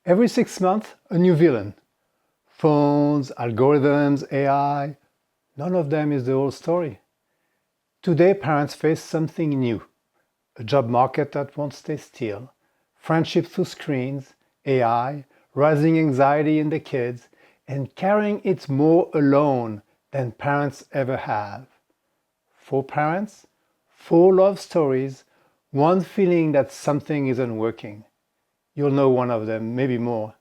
Every 6 months, a new villain. Phones, algorithms, AI, none of them is the whole story. Today, parents face something new. A job market that won't stay still, friendship through screens, AI, rising anxiety in the kids, and carrying it more alone than parents ever have. For parents, 4 love stories, one feeling that something isn't working. You'll know one of them, maybe more.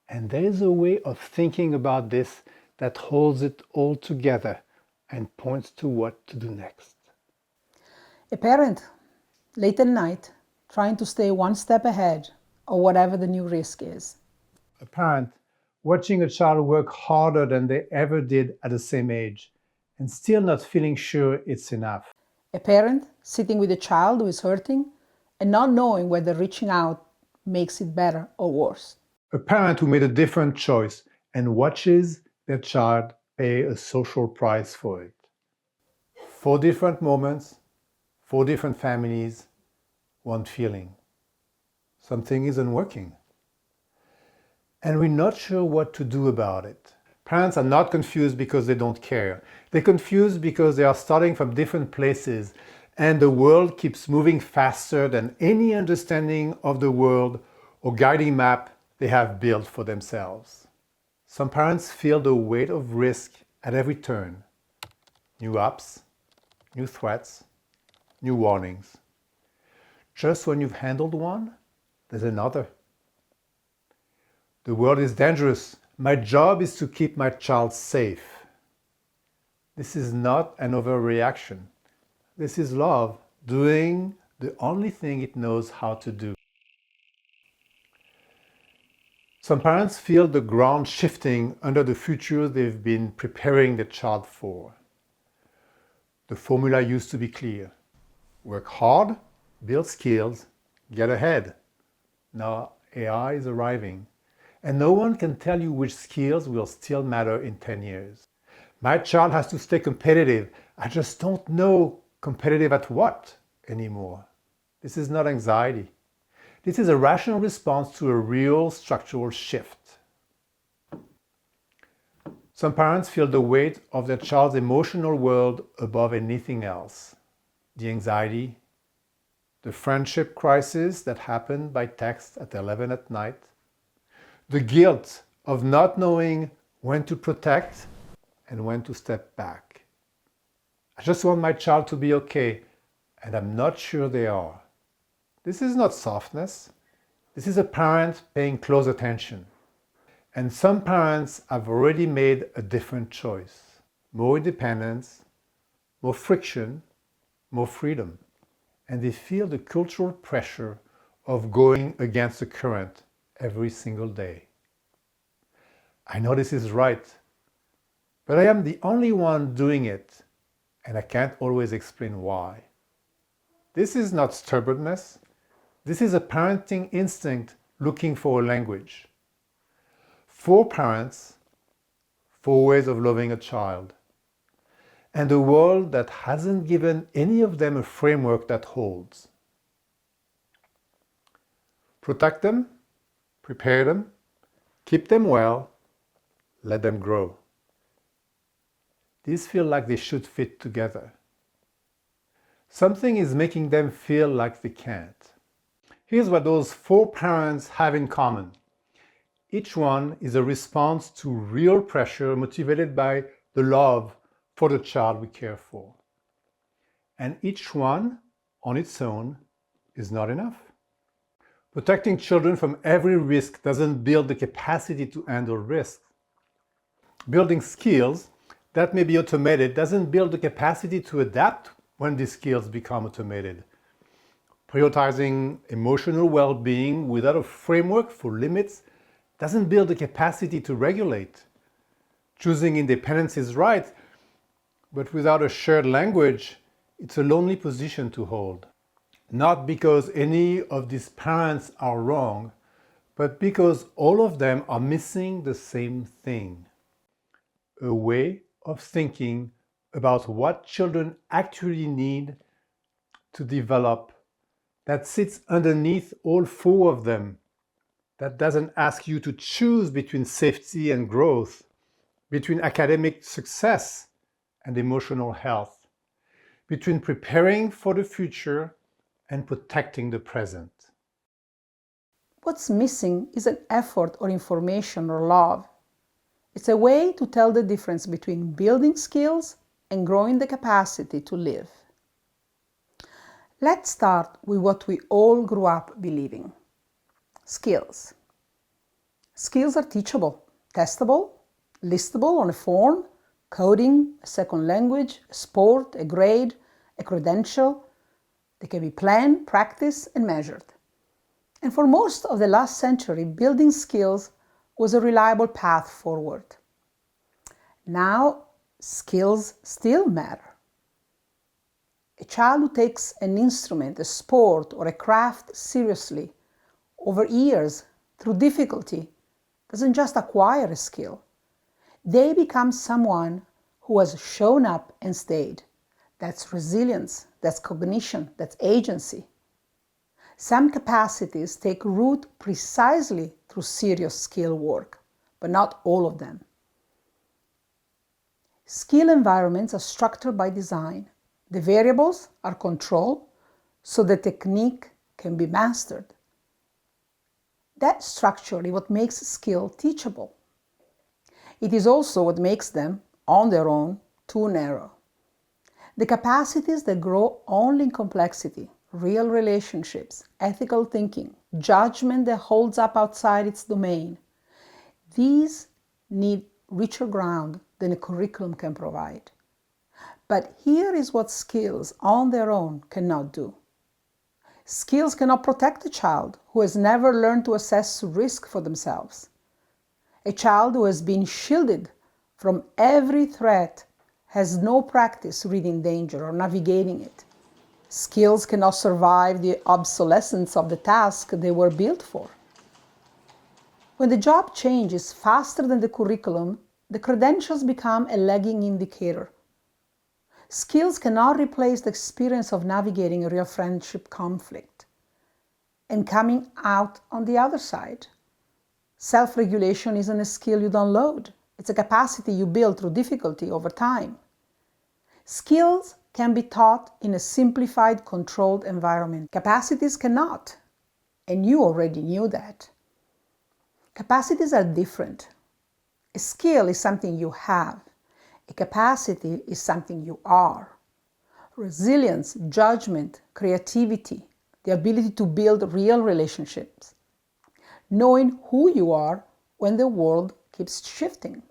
And there is a way of thinking about this that holds it all together and points to what to do next. A parent, late at night, trying to stay one step ahead of whatever the new risk is. A parent watching a child work harder than they ever did at the same age and still not feeling sure it's enough. A parent sitting with a child who is hurting and not knowing whether reaching out makes it better or worse. A parent who made a different choice and watches their child pay a social price for it. 4 different moments, 4 different families, one feeling. Something isn't working. And we're not sure what to do about it. Parents are not confused because they don't care. They're confused because they are starting from different places and the world keeps moving faster than any understanding of the world or guiding map they have built for themselves. Some parents feel the weight of risk at every turn. New apps, new threats, new warnings. Just when you've handled one, there's another. The world is dangerous. My job is to keep my child safe. This is not an overreaction. This is love doing the only thing it knows how to do. Some parents feel the ground shifting under the future they've been preparing their child for. The formula used to be clear. Work hard, build skills, get ahead. Now AI is arriving, and no one can tell you which skills will still matter in 10 years. My child has to stay competitive. I just don't know competitive at what anymore. This is not anxiety. This is a rational response to a real structural shift. Some parents feel the weight of their child's emotional world above anything else. The anxiety, the friendship crisis that happened by text at 11 at night, the guilt of not knowing when to protect and when to step back. I just want my child to be okay, and I'm not sure they are. This is not softness. This is a parent paying close attention. And some parents have already made a different choice. More independence, more friction, more freedom. And they feel the cultural pressure of going against the current every single day. I know this is right, but I am the only one doing it, and I can't always explain why. This is not stubbornness. This is a parenting instinct looking for a language. 4 parents, 4 ways of loving a child, and a world that hasn't given any of them a framework that holds. Protect them, prepare them, keep them well, let them grow. These feel like they should fit together. Something is making them feel like they can't. Here's what those 4 parents have in common. Each one is a response to real pressure motivated by the love for the child we care for. And each one, on its own, is not enough. Protecting children from every risk doesn't build the capacity to handle risk. Building skills that may be automated doesn't build the capacity to adapt when these skills become automated. Prioritizing emotional well-being without a framework for limits doesn't build the capacity to regulate. Choosing independence is right, but without a shared language, it's a lonely position to hold. Not because any of these parents are wrong, but because all of them are missing the same thing. A way of thinking about what children actually need to develop that sits underneath all 4 of them, that doesn't ask you to choose between safety and growth, between academic success and emotional health, between preparing for the future and protecting the present. What's missing is an effort or information or love. It's a way to tell the difference between building skills and growing the capacity to live. Let's start with what we all grew up believing. Skills. Skills are teachable, testable, listable on a form, coding, a second language, a sport, a grade, a credential. They can be planned, practiced, and measured. And for most of the last century, building skills was a reliable path forward. Now, skills still matter. A child who takes an instrument, a sport, or a craft seriously over years through difficulty doesn't just acquire a skill. They become someone who has shown up and stayed. That's resilience, that's cognition, that's agency. Some capacities take root precisely through serious skill work, but not all of them. Skill environments are structured by design. The variables are controlled so the technique can be mastered. That structure is what makes skill teachable. It is also what makes them, on their own, too narrow. The capacities that grow only in complexity, real relationships, ethical thinking, judgment that holds up outside its domain, these need richer ground than a curriculum can provide. But here is what skills on their own cannot do. Skills cannot protect a child who has never learned to assess risk for themselves. A child who has been shielded from every threat has no practice reading danger or navigating it. Skills cannot survive the obsolescence of the task they were built for. When the job changes faster than the curriculum, the credentials become a lagging indicator. Skills cannot replace the experience of navigating a real friendship conflict and coming out on the other side. Self-regulation isn't a skill you download. It's a capacity you build through difficulty over time. Skills can be taught in a simplified, controlled environment. Capacities cannot, and you already knew that. Capacities are different. A skill is something you have. A capacity is something you are. Resilience, judgment, creativity, the ability to build real relationships. Knowing who you are when the world keeps shifting.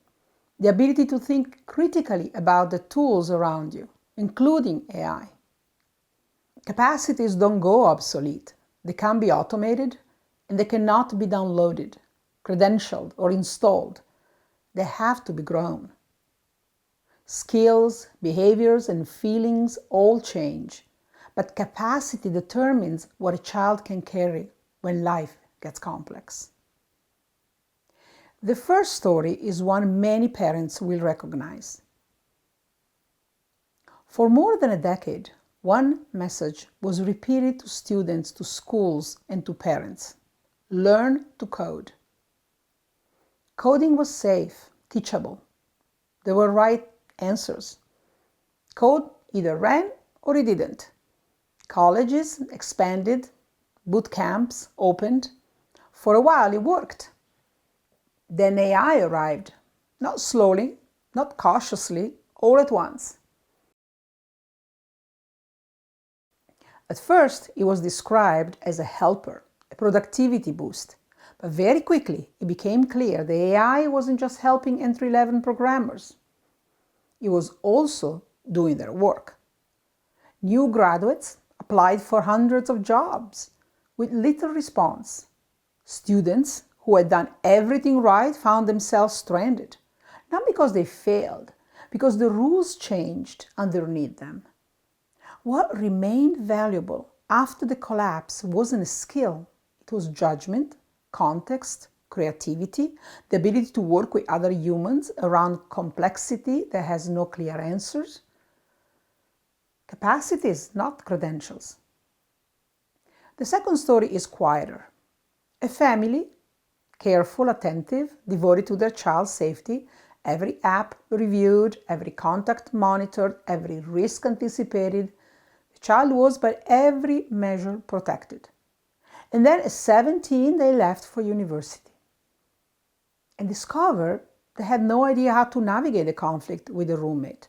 The ability to think critically about the tools around you, including AI. Capacities don't go obsolete. They can be automated and they cannot be downloaded, credentialed, or installed. They have to be grown. Skills, behaviors, and feelings all change, but capacity determines what a child can carry when life gets complex. The first story is one many parents will recognize. For more than a decade, one message was repeated to students, to schools, and to parents. Learn to code. Coding was safe, teachable. There were right answers. Code either ran or it didn't. Colleges expanded, boot camps opened. For a while it worked. Then AI arrived, not slowly, not cautiously, all at once. At first, it was described as a helper, a productivity boost. But very quickly, it became clear the AI wasn't just helping entry-level programmers. It was also doing their work. New graduates applied for hundreds of jobs with little response. Students who had done everything right found themselves stranded, not because they failed, because the rules changed underneath them. What remained valuable after the collapse wasn't a skill, it was judgment, context, creativity, the ability to work with other humans around complexity that has no clear answers. Capacities, not credentials. The second story is quieter. A family careful, attentive, devoted to their child's safety, every app reviewed, every contact monitored, every risk anticipated. The child was by every measure protected. And then at 17, they left for university and discovered they had no idea how to navigate a conflict with a roommate,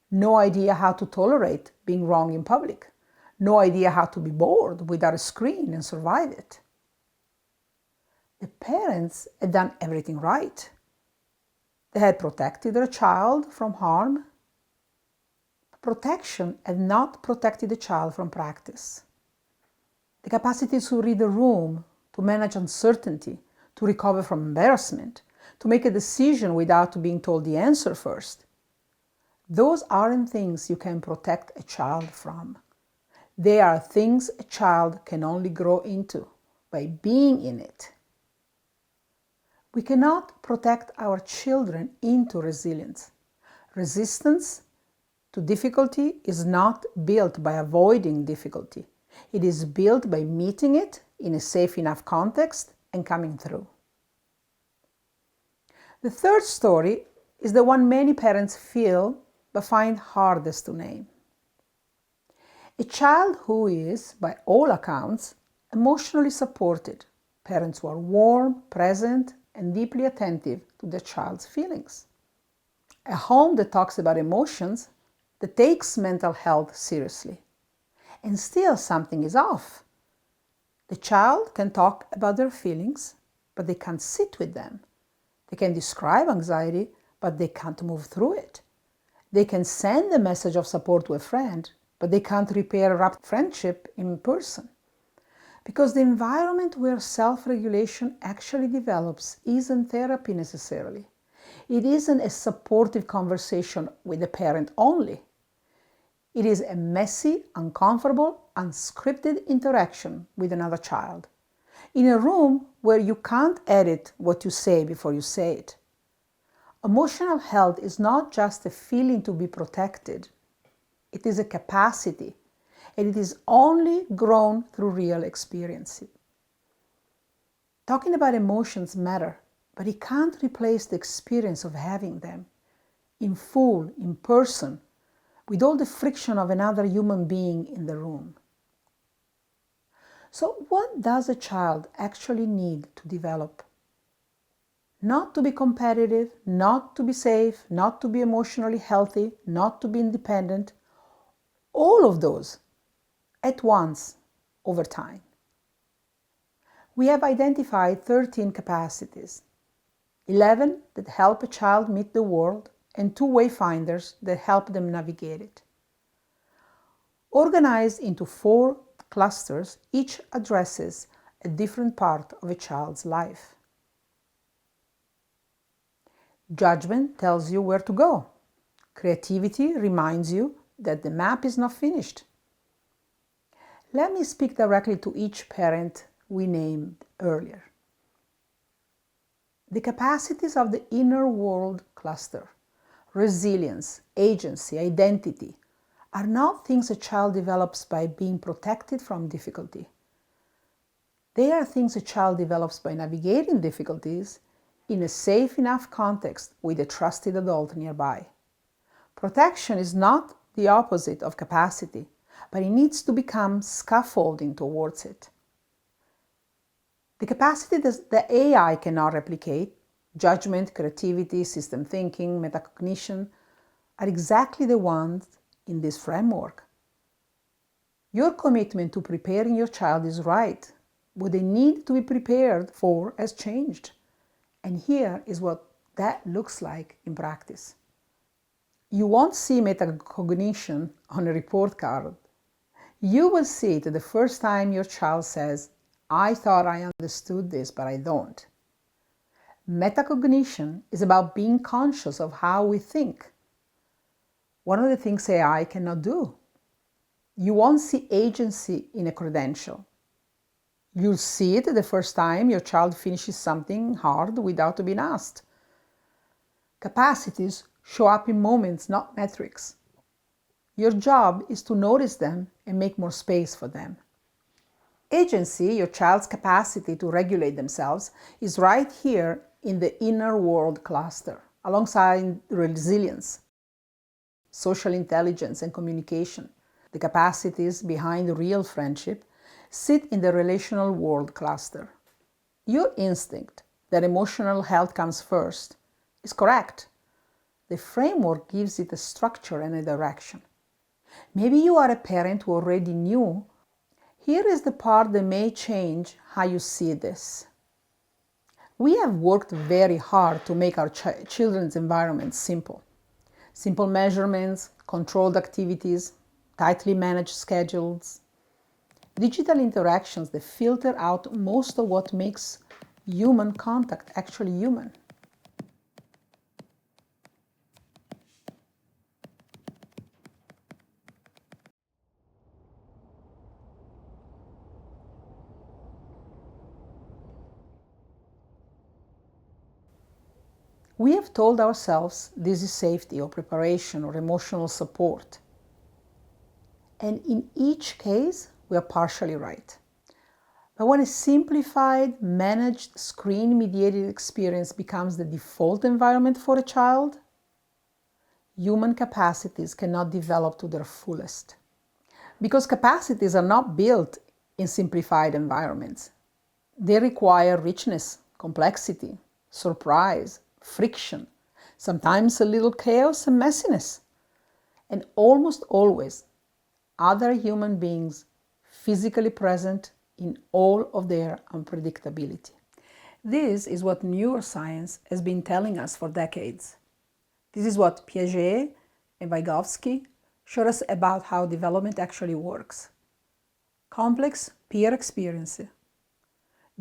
no idea how to tolerate being wrong in public, no idea how to be bored without a screen and survive it. The parents had done everything right. They had protected their child from harm. Protection had not protected the child from practice. The capacity to read the room, to manage uncertainty, to recover from embarrassment, to make a decision without being told the answer first. Those aren't things you can protect a child from. They are things a child can only grow into by being in it. We cannot protect our children into resilience. Resistance to difficulty is not built by avoiding difficulty. It is built by meeting it in a safe enough context and coming through. The third story is the one many parents feel but find hardest to name. A child who is, by all accounts, emotionally supported. Parents who are warm, present, and deeply attentive to their child's feelings. A home that talks about emotions, that takes mental health seriously. And still something is off. The child can talk about their feelings, but they can't sit with them. They can describe anxiety, but they can't move through it. They can send a message of support to a friend, but they can't repair a wrapped friendship in person. Because the environment where self-regulation actually develops isn't therapy necessarily. It isn't a supportive conversation with a parent only. It is a messy, uncomfortable, unscripted interaction with another child. In a room where you can't edit what you say before you say it. Emotional health is not just a feeling to be protected. It is a capacity, and it is only grown through real experience. Talking about emotions matter, but it can't replace the experience of having them in full, in person, with all the friction of another human being in the room. So what does a child actually need to develop? Not to be competitive, not to be safe, not to be emotionally healthy, not to be independent. All of those at once over time. We have identified 13 capacities, 11 that help a child meet the world and 2 wayfinders that help them navigate it. Organized into 4 clusters, each addresses a different part of a child's life. Judgment tells you where to go. Creativity reminds you that the map is not finished. Let me speak directly to each parent we named earlier. The capacities of the inner world cluster, resilience, agency, identity, are not things a child develops by being protected from difficulty. They are things a child develops by navigating difficulties in a safe enough context with a trusted adult nearby. Protection is not the opposite of capacity, but it needs to become scaffolding towards it. The capacity that the AI cannot replicate, judgment, creativity, system thinking, metacognition, are exactly the ones in this framework. Your commitment to preparing your child is right. What they need to be prepared for has changed. And here is what that looks like in practice. You won't see metacognition on a report card. You will see it the first time your child says, "I thought I understood this, but I don't." Metacognition is about being conscious of how we think. One of the things AI cannot do. You won't see agency in a credential. You'll see it the first time your child finishes something hard without being asked. Capacities show up in moments, not metrics. Your job is to notice them and make more space for them. Agency, your child's capacity to regulate themselves, is right here in the inner world cluster, alongside resilience, social intelligence, and communication. The capacities behind real friendship sit in the relational world cluster. Your instinct that emotional health comes first is correct. The framework gives it a structure and a direction. Maybe you are a parent who already knew. Here is the part that may change how you see this. We have worked very hard to make our children's environment simple. Simple measurements, controlled activities, tightly managed schedules. Digital interactions that filter out most of what makes human contact actually human. We have told ourselves this is safety or preparation or emotional support. And in each case, we are partially right. But when a simplified, managed, screen-mediated experience becomes the default environment for a child, human capacities cannot develop to their fullest. Because capacities are not built in simplified environments. They require richness, complexity, surprise, friction, sometimes a little chaos and messiness, and almost always other human beings physically present in all of their unpredictability. This is what neuroscience has been telling us for decades. This is what Piaget and Vygotsky showed us about how development actually works. Complex peer experience,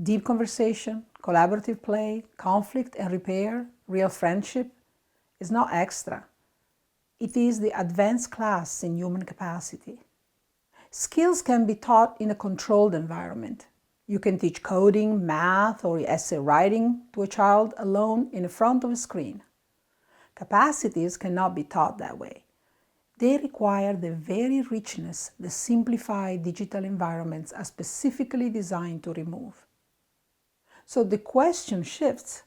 deep conversation, collaborative play, conflict and repair, real friendship is not extra. It is the advanced class in human capacity. Skills can be taught in a controlled environment. You can teach coding, math, or essay writing to a child alone in front of a screen. Capacities cannot be taught that way. They require the very richness the simplified digital environments are specifically designed to remove. So the question shifts.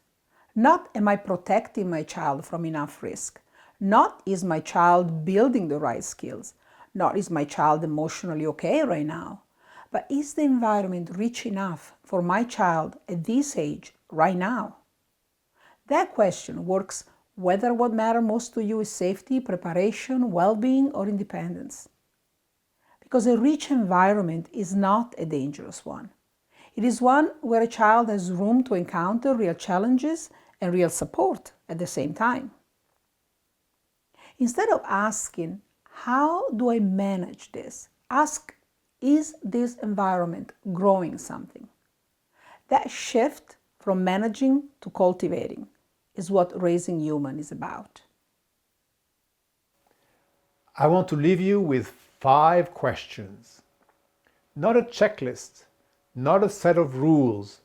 Not am I protecting my child from enough risk? Not is my child building the right skills? Not is my child emotionally okay right now? But is the environment rich enough for my child at this age right now? That question works whether what matters most to you is safety, preparation, well-being, or independence. Because a rich environment is not a dangerous one. It is one where a child has room to encounter real challenges and real support at the same time. Instead of asking, how do I manage this? Ask, is this environment growing something? That shift from managing to cultivating is what raising human is about. I want to leave you with 5 questions. Not a checklist, not a set of rules.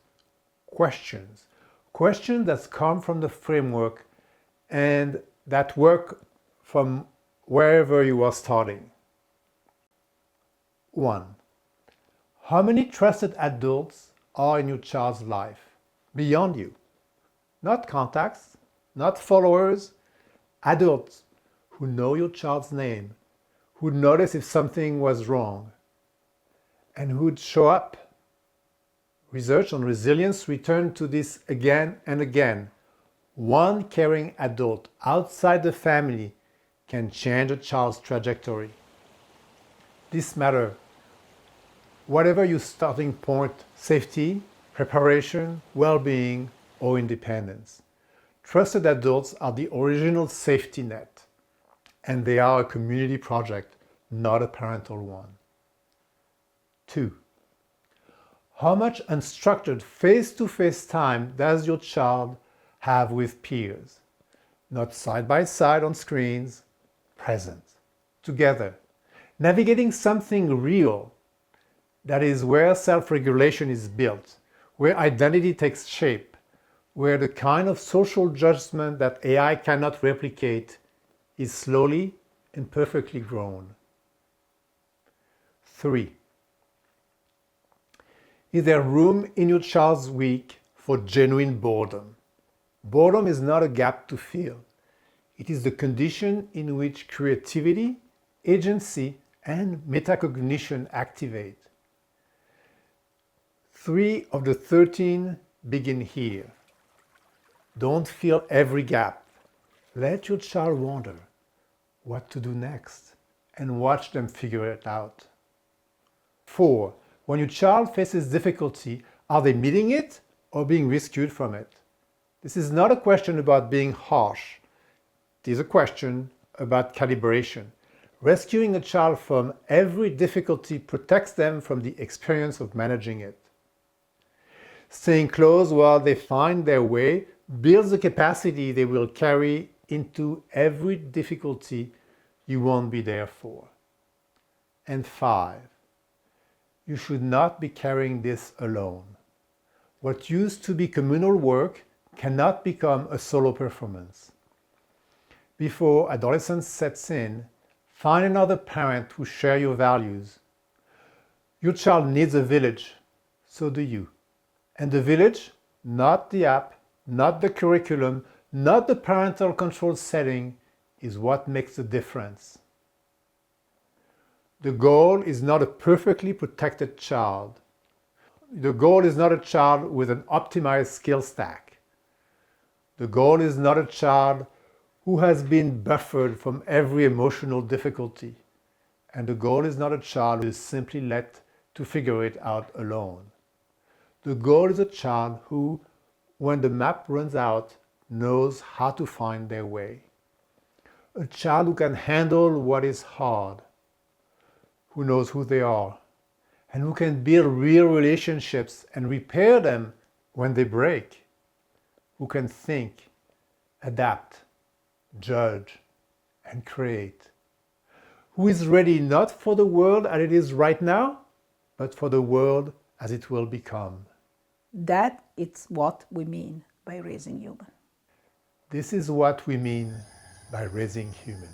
Questions. Questions that come from the framework and that work from wherever you are starting. 1. How many trusted adults are in your child's life, beyond you? Not contacts, not followers, adults who know your child's name, who'd notice if something was wrong, and who'd show up. Research on resilience returned to this again and again. One caring adult outside the family can change a child's trajectory. This matters. Whatever your starting point, safety, preparation, well-being, or independence. Trusted adults are the original safety net, and they are a community project, not a parental one. 2. How much unstructured face-to-face time does your child have with peers? Not side by side on screens, present, together, navigating something real. That is where self-regulation is built, where identity takes shape, where the kind of social judgment that AI cannot replicate is slowly and perfectly grown. 3. Is there room in your child's week for genuine boredom? Boredom is not a gap to fill. It is the condition in which creativity, agency, and metacognition activate. 3 of the 13 begin here. Don't fill every gap. Let your child wonder what to do next and watch them figure it out. 4. When your child faces difficulty, are they meeting it or being rescued from it? This is not a question about being harsh. It is a question about calibration. Rescuing a child from every difficulty protects them from the experience of managing it. Staying close while they find their way builds the capacity they will carry into every difficulty you won't be there for. And 5. You should not be carrying this alone. What used to be communal work cannot become a solo performance. Before adolescence sets in, find another parent who shares your values. Your child needs a village, so do you. And the village, not the app, not the curriculum, not the parental control setting, is what makes the difference. The goal is not a perfectly protected child. The goal is not a child with an optimized skill stack. The goal is not a child who has been buffered from every emotional difficulty. And the goal is not a child who is simply let to figure it out alone. The goal is a child who, when the map runs out, knows how to find their way. A child who can handle what is hard, who knows who they are, and who can build real relationships and repair them when they break, who can think, adapt, judge, and create, who is ready not for the world as it is right now, but for the world as it will become. That is what we mean by raising human. This is what we mean by raising human.